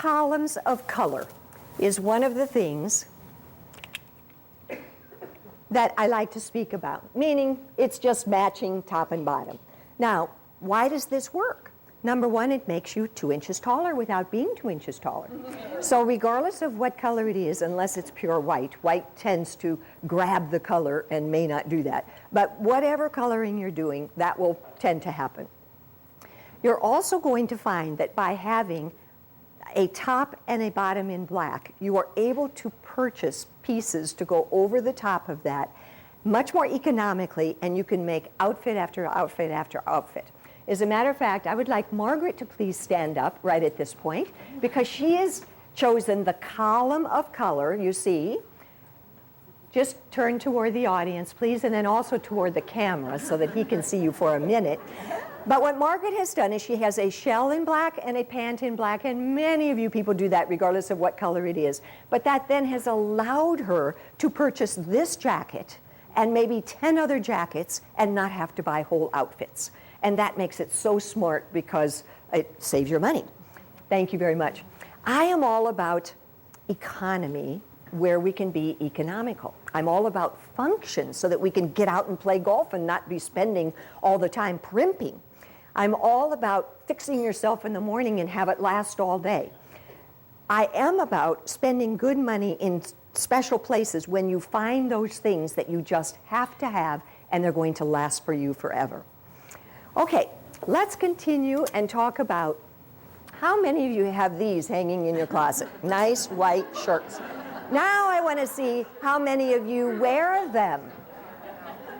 columns of color is one of the things that I like to speak about, meaning it's just matching top and bottom. Now, why does this work? Number one, it makes you 2 inches taller without being 2 inches taller. So regardless of what color it is, unless it's pure white, white tends to grab the color and may not do that. But whatever coloring you're doing, that will tend to happen. You're also going to find that by having a top and a bottom in black, you are able to purchase pieces to go over the top of that much more economically, and you can make outfit after outfit after outfit. As a matter of fact, I would like Margaret to please stand up right at this point, because she has chosen the column of color, you see. Just turn toward the audience, please, and then also toward the camera so that he can see you for a minute. But what Margaret has done is she has a shell in black and a pant in black, and many of you people do that regardless of what color it is. But that then has allowed her to purchase this jacket and maybe 10 other jackets and not have to buy whole outfits. And that makes it so smart because it saves your money. Thank you very much. I am all about economy where we can be economical. I'm all about function so that we can get out and play golf and not be spending all the time primping. I'm all about fixing yourself in the morning and have it last all day. I am about spending good money in special places when you find those things that you just have to have and they're going to last for you forever. Okay, let's continue and talk about how many of you have these hanging in your closet? Nice white shirts. Now I want to see how many of you wear them.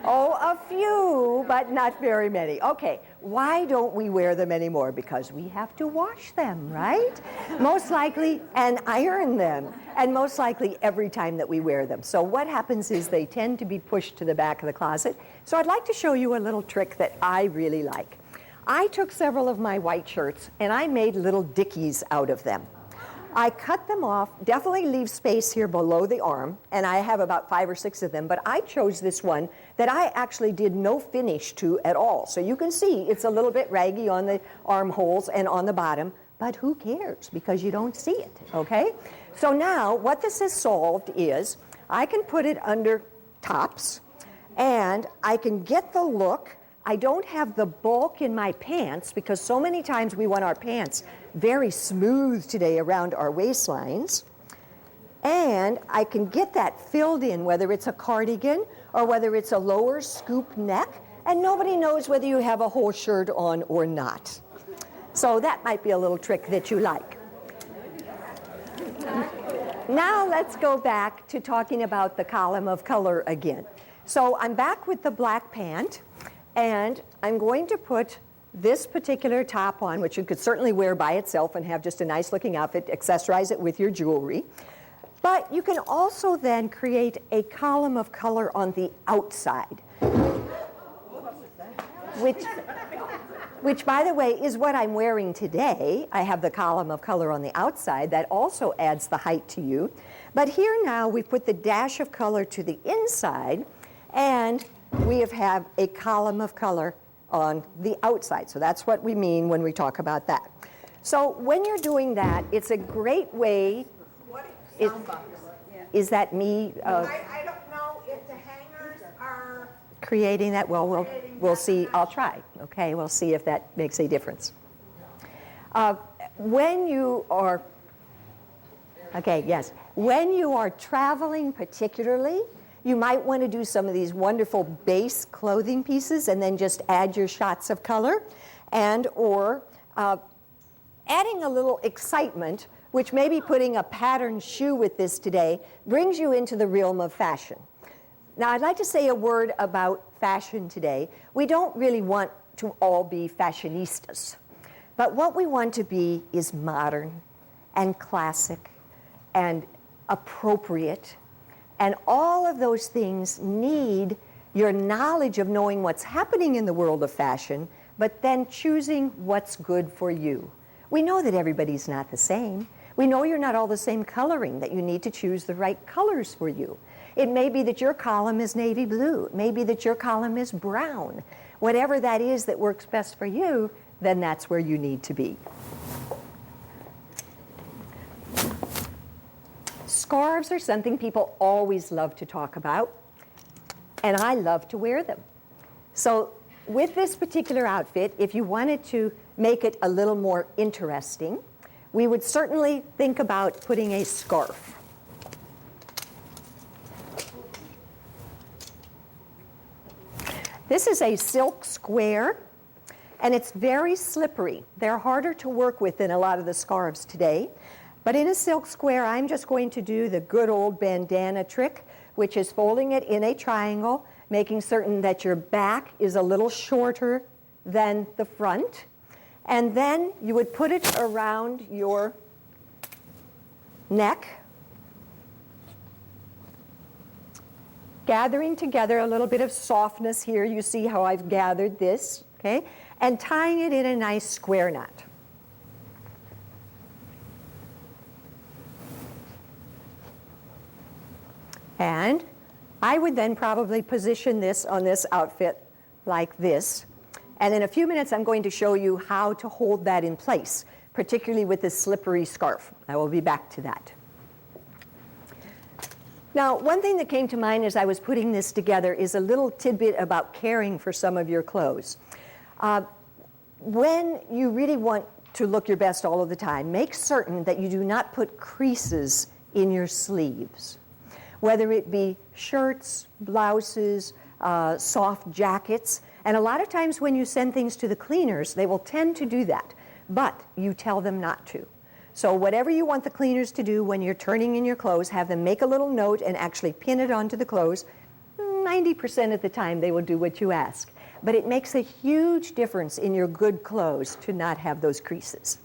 Oh, a few, but not very many. Okay, why don't we wear them anymore? Because we have to wash them, right? Most likely, and iron them, and most likely every time that we wear them. So what happens is they tend to be pushed to the back of the closet. So I'd like to show you a little trick that I really like. I took several of my white shirts and I made little dickies out of them. I cut them off, definitely leave space here below the arm, and I have about 5 or 6 of them, but I chose this one that I actually did no finish to at all. So you can see it's a little bit raggy on the armholes and on the bottom, but who cares because you don't see it, okay? So now what this has solved is I can put it under tops and I can get the look. I don't have the bulk in my pants because so many times we want our pants very smooth today around our waistlines. And I can get that filled in, whether it's a cardigan or whether it's a lower scoop neck, and nobody knows whether you have a whole shirt on or not. So that might be a little trick that you like. Now let's go back to talking about the column of color again. So I'm back with the black pant, and I'm going to put this particular top on, which you could certainly wear by itself and have just a nice looking outfit, accessorize it with your jewelry. But you can also then create a column of color on the outside, which by the way is what I'm wearing today. I have the column of color on the outside that also adds the height to you. But here now we put the dash of color to the inside, and we have a column of color on the outside. So that's what we mean when we talk about that. So when you're doing that, it's a great way. Is that me? I don't know if the hangers are creating that. Well, we'll see. I'll try. Okay, we'll see if that makes a difference. When you are, okay, yes. When you are traveling particularly, you might want to do some of these wonderful base clothing pieces and then just add your shots of color, and or adding a little excitement, which maybe putting a patterned shoe with this today brings you into the realm of fashion. Now I'd like to say a word about fashion today. We don't really want to all be fashionistas, but what we want to be is modern and classic and appropriate. And all of those things need your knowledge of knowing what's happening in the world of fashion, but then choosing what's good for you. We know that everybody's not the same. We know you're not all the same coloring, that you need to choose the right colors for you. It may be that your column is navy blue. It may be that your column is brown. Whatever that is that works best for you, then that's where you need to be. Scarves are something people always love to talk about, and I love to wear them. So with this particular outfit, if you wanted to make it a little more interesting, we would certainly think about putting a scarf. This is a silk square, and it's very slippery. They're harder to work with than a lot of the scarves today. But in a silk square, I'm just going to do the good old bandana trick, which is folding it in a triangle, making certain that your back is a little shorter than the front. And then you would put it around your neck, gathering together a little bit of softness here. You see how I've gathered this, okay? And tying it in a nice square knot. And I would then probably position this on this outfit like this. And in a few minutes, I'm going to show you how to hold that in place, particularly with this slippery scarf. I will be back to that. Now, one thing that came to mind as I was putting this together is a little tidbit about caring for some of your clothes. When you really want to look your best all of the time, make certain that you do not put creases in your sleeves. Whether it be shirts, blouses, soft jackets, and a lot of times when you send things to the cleaners, they will tend to do that, but you tell them not to. So whatever you want the cleaners to do when you're turning in your clothes, have them make a little note and actually pin it onto the clothes. 90% of the time they will do what you ask. But it makes a huge difference in your good clothes to not have those creases.